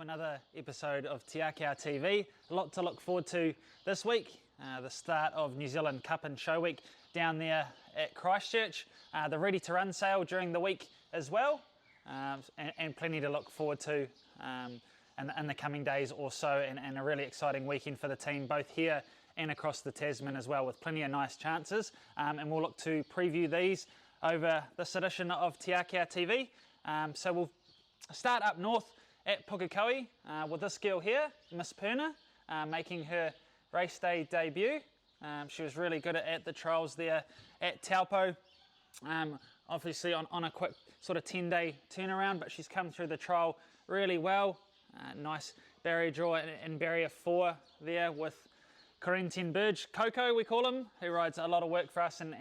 another episode of Te Akau TV. A lot to look forward to this week. The start of New Zealand Cup and Show Week down there at Christchurch. The Ready to Run sale during the week as well. And plenty to look forward to in the coming days or so. And a really exciting weekend for the team, both here and across the Tasman as well, with plenty of nice chances. And we'll look to preview these over this edition of Te Akau TV. So we'll start up north at Pukekohe with this girl here, Miss Purna, making her race day debut. She was really good at the trials there at Taupo. Obviously on a quick sort of 10-day turnaround, but she's come through the trial really well. Nice barrier draw in barrier 4 there with Riccarton Burge, Coco we call him, who rides a lot of work for us and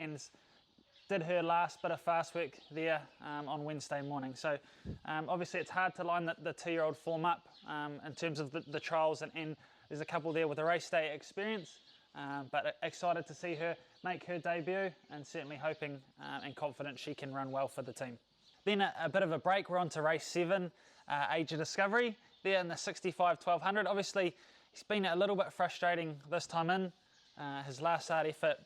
did her last bit of fast work there on Wednesday morning. So obviously it's hard to line the 2-year-old form up in terms of the trials, and there's a couple there with a race day experience, but excited to see her make her debut, and certainly hoping and confident she can run well for the team. Then a bit of a break, we're on to race 7, Age of Discovery, there in the 65-1200. Obviously it's been a little bit frustrating this time in. His last start effort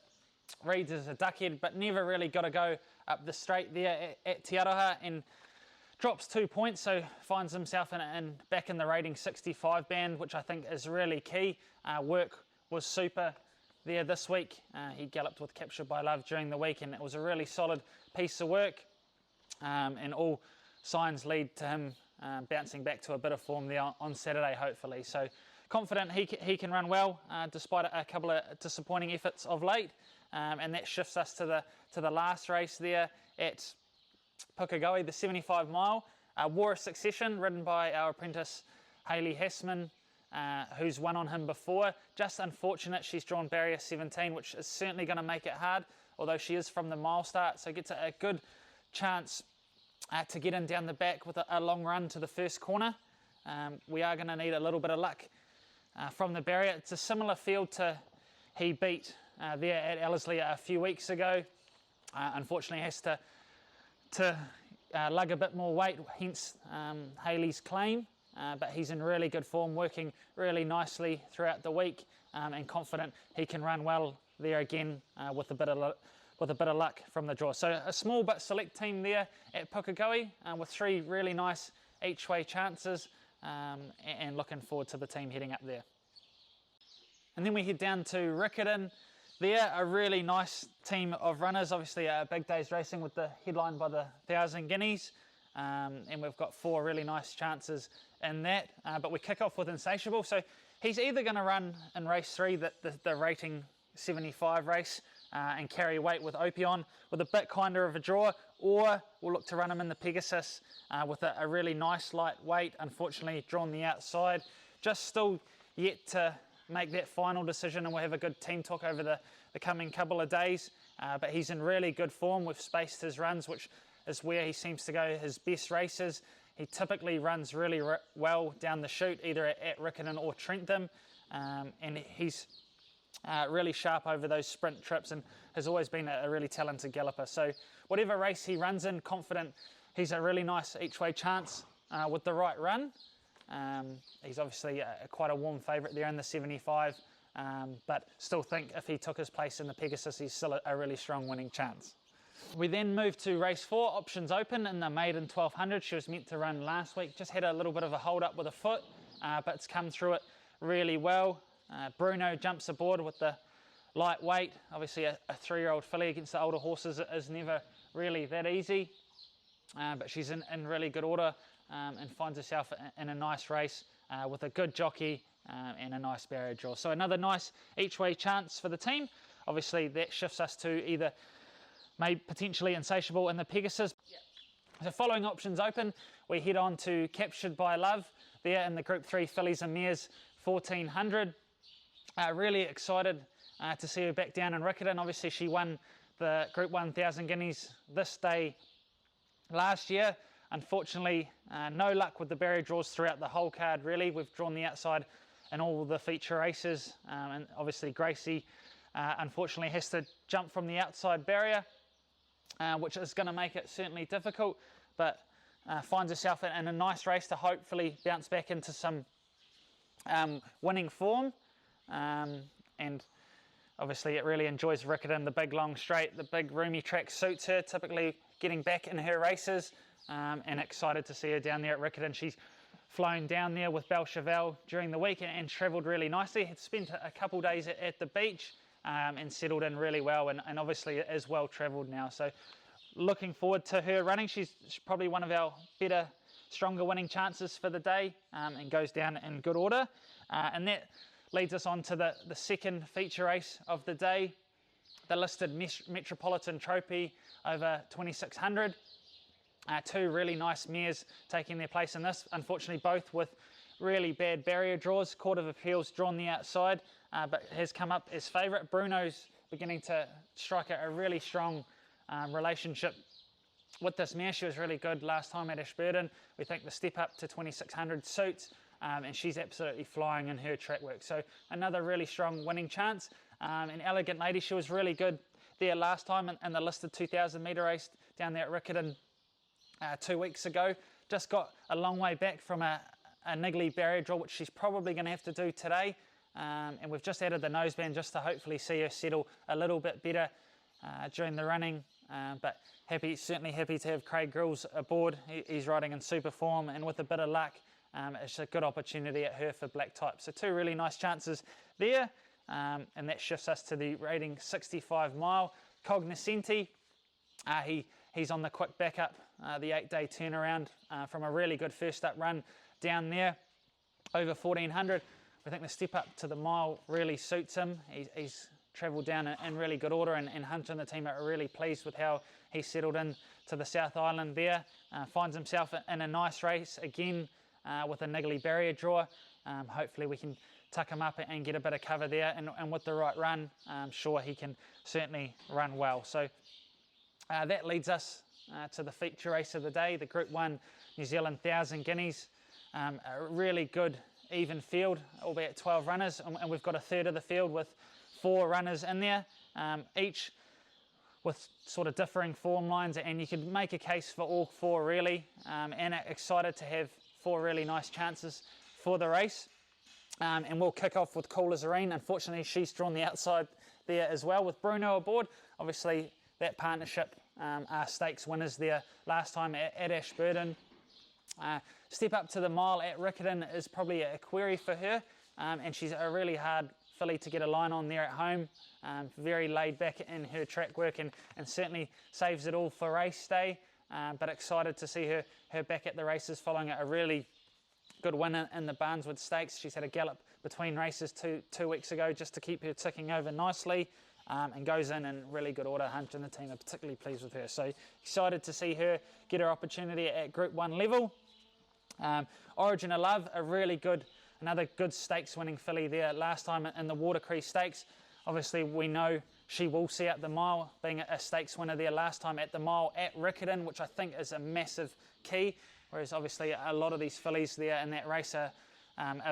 reads as a duckhead, but never really got to go up the straight there at Te Aroha, and drops 2 points, so finds himself back in the rating 65 band, which I think is really key. Work was super there this week. He galloped with Captured by Love during the week, and it was a really solid piece of work, and all signs lead to him bouncing back to a bit of form there on Saturday, hopefully. So confident he can run well, despite a couple of disappointing efforts of late. And that shifts us to the last race there at Pukekohe, the 75 mile. War of Succession, ridden by our apprentice Hayley Hessman, who's won on him before. Just unfortunate she's drawn barrier 17, which is certainly going to make it hard, although she is from the mile start, so gets a good chance to get in down the back with a long run to the first corner. We are going to need a little bit of luck from the barrier. It's a similar field to he beat there at Ellerslie a few weeks ago. Unfortunately has to lug a bit more weight, hence Hayley's claim, but he's in really good form, working really nicely throughout the week, and confident he can run well there again with a bit of luck from the draw. So a small but select team there at Pukekohe, with 3 really nice each way chances, and looking forward to the team heading up there. And then we head down to Riccarton. There, a really nice team of runners, obviously a big day's racing with the headline by the 1,000 guineas, and we've got 4 really nice chances in that, but we kick off with Insatiable. So he's either going to run in race 3, the rating 75 race, and carry weight with Opion with a bit kinder of a draw, or we'll look to run him in the Pegasus with a really nice light weight, unfortunately drawn the outside. Just still yet to make that final decision, and we'll have a good team talk over the coming couple of days, but he's in really good form. We've spaced his runs, which is where he seems to go his best races. He typically runs really well down the chute, either at Riccarton or Trentham, and he's really sharp over those sprint trips and has always been a really talented galloper. So whatever race he runs in, confident he's a really nice each way chance with the right run. He's obviously quite a warm favourite there in the 75, but still think if he took his place in the Pegasus, he's still a really strong winning chance. We then move to race 4, Options Open, in the maiden 1200. She was meant to run last week, just had a little bit of a hold up with a foot, but it's come through it really well. Bruno jumps aboard with the light weight. Obviously a 3-year-old filly against the older horses is never really that easy, but she's in really good order, and finds herself in a nice race with a good jockey and a nice barrier draw. So another nice each way chance for the team. Obviously that shifts us to either potentially Insatiable in the Pegasus. So following Options Open, we head on to Captured by Love there in the Group 3 Fillies and Mares 1400. Really excited to see her back down in Riccarton. Obviously she won the Group 1 1,000 guineas this day last year. Unfortunately, no luck with the barrier draws throughout the whole card, really. We've drawn the outside in all the feature races, and obviously Gracie unfortunately has to jump from the outside barrier, which is going to make it certainly difficult, but finds herself in a nice race to hopefully bounce back into some winning form. And obviously it really enjoys Riccarton. The big long straight, the big roomy track suits her, typically getting back in her races, and excited to see her down there at Riccarton. She's flown down there with Belcheval during the week and travelled really nicely. Had spent a couple days at the beach and settled in really well, and obviously is well travelled now. So looking forward to her running. She's probably one of our better, stronger winning chances for the day, and goes down in good order. And that leads us on to the second feature race of the day, the listed Metropolitan Trophy over 2600. Two really nice mares taking their place in this, unfortunately both with really bad barrier draws. Court of Appeals drawn the outside, but has come up as favourite. Bruno's beginning to strike a really strong relationship with this mare. She was really good last time at Ashburton. We think the step up to 2600 suits, and she's absolutely flying in her track work. So another really strong winning chance. An Elegant Lady, she was really good there last time in the listed 2000 metre race down there at Riccarton 2 weeks ago. Just got a long way back from a niggly barrier draw, which she's probably going to have to do today. And we've just added the noseband just to hopefully see her settle a little bit better during the running. But certainly happy to have Craig Grills aboard. He's riding in super form, and with a bit of luck, it's a good opportunity at her for black type. So two really nice chances there, and that shifts us to the rating 65 mile. Cognoscenti, he's on the quick backup, the 8-day turnaround from a really good first up run down there over 1400. I think the step up to the mile really suits him. He's travelled down in really good order, and Hunter and the team are really pleased with how he settled in to the South Island there. Finds himself in a nice race again with a niggly barrier draw. Hopefully we can tuck him up and get a bit of cover there, and with the right run, I'm sure he can certainly run well. So that leads us to the feature race of the day, the Group 1 New Zealand 1000 Guineas. A really good even field, albeit 12 runners, and we've got a third of the field with 4 runners in there, each with sort of differing form lines, and you could make a case for all 4 really, and excited to have 4 really nice chances for the race. And we'll kick off with Cooler Zareen. Unfortunately, she's drawn the outside there as well with Bruno aboard. Obviously, that partnership are stakes winners there last time at Ashburton. Step up to the mile at Riccarton is probably a query for her, and she's a really hard filly to get a line on there at home. Very laid back in her track work, and certainly saves it all for race day, but excited to see her back at the races following a really good win in the Barneswood Stakes. She's had a gallop between races two weeks ago just to keep her ticking over nicely, and goes in really good order. Hunter and the team are particularly pleased with her. So excited to see her get her opportunity at Group 1 level. Origin of Love, another good stakes winning filly there last time in the Watercree Stakes. Obviously we know she will see out the mile, being a stakes winner there last time at the mile at Riccarton, which I think is a massive key. Whereas obviously a lot of these fillies there in that race are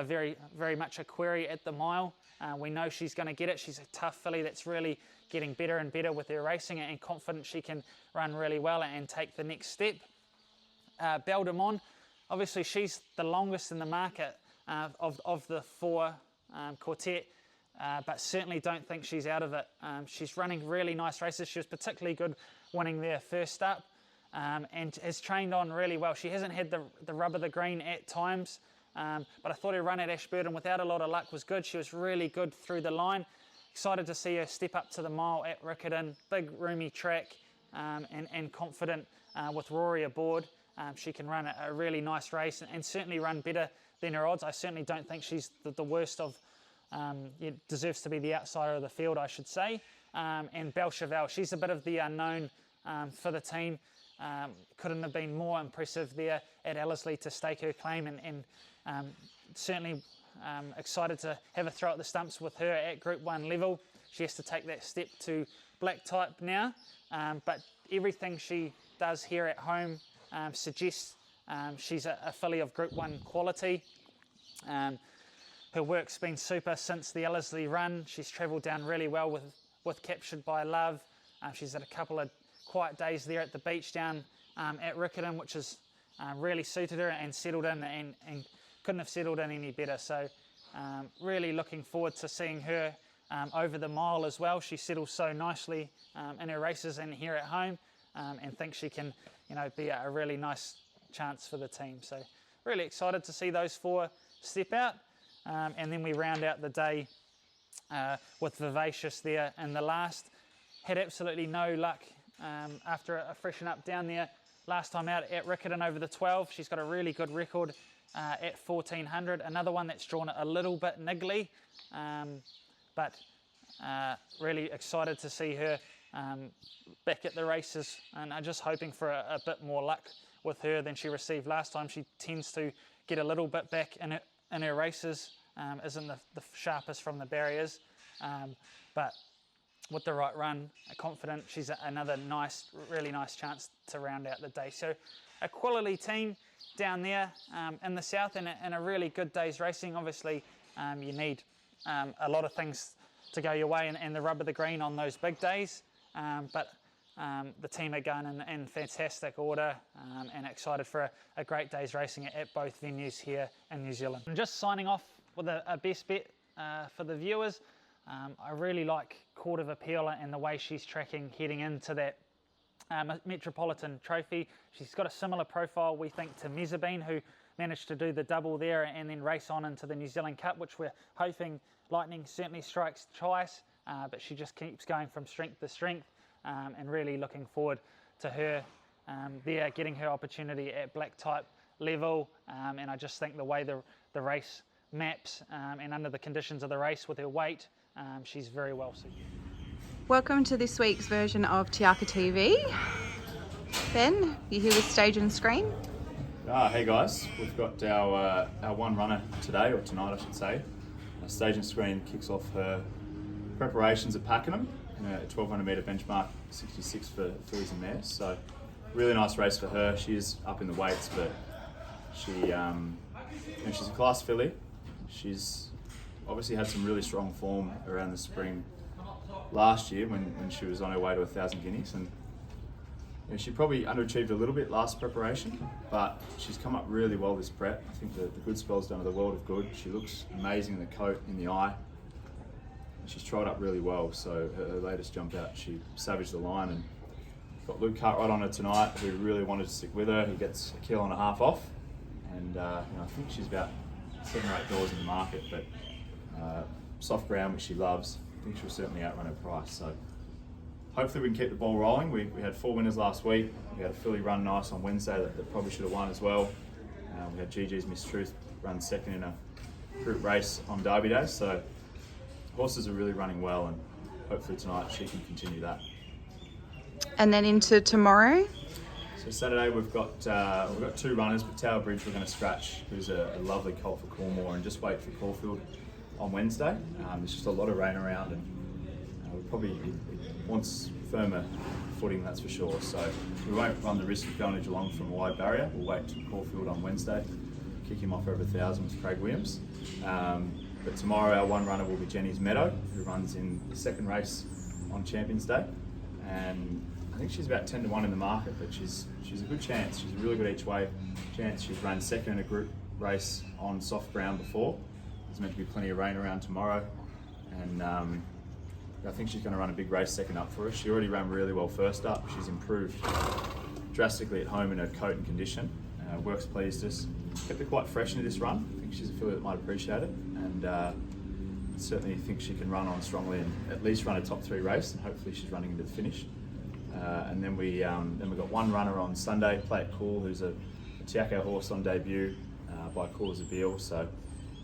very, very much a query at the mile. We know she's going to get it. She's a tough filly that's really getting better and better with her racing, and confident she can run really well and take the next step. Belle de Monde, obviously she's the longest in the market of the 4 quartet, but certainly don't think she's out of it. She's running really nice races. She was particularly good winning there first up, and has trained on really well. She hasn't had the rub of the green at times, but I thought her run at Ashburton without a lot of luck was good. She was really good through the line. Excited to see her step up to the mile at Riccarton. Big roomy track, and confident with Rory aboard. She can run a really nice race, and certainly run better than her odds. I certainly don't think she's the worst of, deserves to be the outsider of the field, I should say. And Belcheval, she's a bit of the unknown for the team. Couldn't have been more impressive there at Ellerslie to stake her claim, and certainly excited to have a throw at the stumps with her at Group 1 level. She has to take that step to black type now, but everything she does here at home suggests she's a filly of Group 1 quality. Her work's been super since the Ellerslie run. She's travelled down really well with Captured by Love. She's had a couple of quiet days there at the beach down at Riccarton, which is really suited her and settled in, and couldn't have settled in any better. So really looking forward to seeing her over the mile as well. She settles so nicely in her races and here at home, and think she can, be a really nice chance for the team. So really excited to see those 4 step out, and then we round out the day with Vivacious there in the last. Had absolutely no luck after a freshen up down there last time out at Riccarton over the 12. She's got a really good record at 1400. Another one that's drawn a little bit niggly, but really excited to see her back at the races, and I'm just hoping for a bit more luck with her than she received last time. She tends to get a little bit back in her races, isn't the sharpest from the barriers, but with the right run, confident she's another really nice chance to round out the day. So a quality team down there in the south, and a really good day's racing. Obviously you need a lot of things to go your way and the rub of the green on those big days, but the team are going in fantastic order, and excited for a great day's racing at both venues here in New Zealand. And just signing off with a best bet for the viewers. I really like Court of Appeal and the way she's tracking heading into that Metropolitan Trophy. She's got a similar profile, we think, to Mezzabine, who managed to do the double there and then race on into the New Zealand Cup, which we're hoping lightning certainly strikes twice, but she just keeps going from strength to strength, and really looking forward to her there getting her opportunity at black type level, and I just think the way the race maps and under the conditions of the race with her weight, she's very well suited. Welcome to this week's version of Te Aka TV. Ben, you here with Stage and Screen? Hey guys, we've got our one runner today, or tonight I should say. Stage and Screen kicks off her preparations at Pakenham in a 1200 metre benchmark, 66 for fillies and mares. So really nice race for her. She is up in the weights, but she's a class filly. She's obviously had some really strong form around the spring last year when she was on her way to 1,000 guineas, and she probably underachieved a little bit last preparation, but she's come up really well this prep. I think the good spell's done her the world of good. She looks amazing in the coat, in the eye. She's tried up really well, so her latest jump out, she savaged the line, and got Luke Cartwright on her tonight, who really wanted to stick with her. He gets a kilo and a half off, and I think she's about $7 or $8 in the market, but soft ground, which she loves. I think she'll certainly outrun her price. So hopefully we can keep the ball rolling. We had 4 winners last week. We had a filly run nice on Wednesday that probably should have won as well. We had GG's Miss Truth run second in a group race on Derby Day. So horses are really running well, and hopefully tonight she can continue that. And then into tomorrow? So Saturday we've got 2 runners, but Tower Bridge we're going to scratch, who's a lovely colt for Cornwall, and just wait for Caulfield on Wednesday. There's just a lot of rain around, and it wants firmer footing, that's for sure. So we won't run the risk of going to Geelong from a wide barrier. We'll wait till Caulfield on Wednesday, kick him off over 1,000 with Craig Williams. But tomorrow our one runner will be Jenny's Meadow, who runs in the second race on Champions Day, and I think she's about 10 to 1 in the market, but she's a good chance. She's a really good each way chance. She's run second in a group race on soft ground before. There's meant to be plenty of rain around tomorrow, and I think she's going to run a big race second up for us. She already ran really well first up. She's improved drastically at home in her coat and condition. Work's pleased us. Kept her quite fresh into this run. I think she's a filly that might appreciate it, and certainly think she can run on strongly and at least run a top 3 race, and hopefully she's running into the finish. And then we've got one runner on Sunday, Play It Cool, who's a Te Aka horse on debut by Cause of Beale. So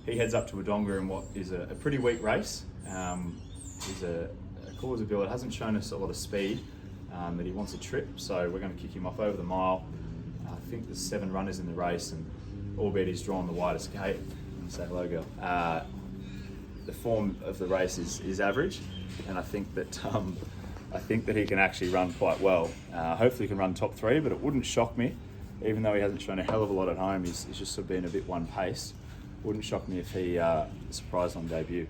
he heads up to Wodonga in what is a pretty weak race. He's a Cause of Beale that hasn't shown us a lot of speed, but he wants a trip, so we're going to kick him off over the mile. I think there's 7 runners in the race, and albeit he's drawn the widest gate. Say hello, girl. The form of the race is average, and I think that he can actually run quite well. Hopefully he can run top 3, but it wouldn't shock me, even though he hasn't shown a hell of a lot at home. He's just sort of been a bit one pace. Wouldn't shock me if he surprised on debut.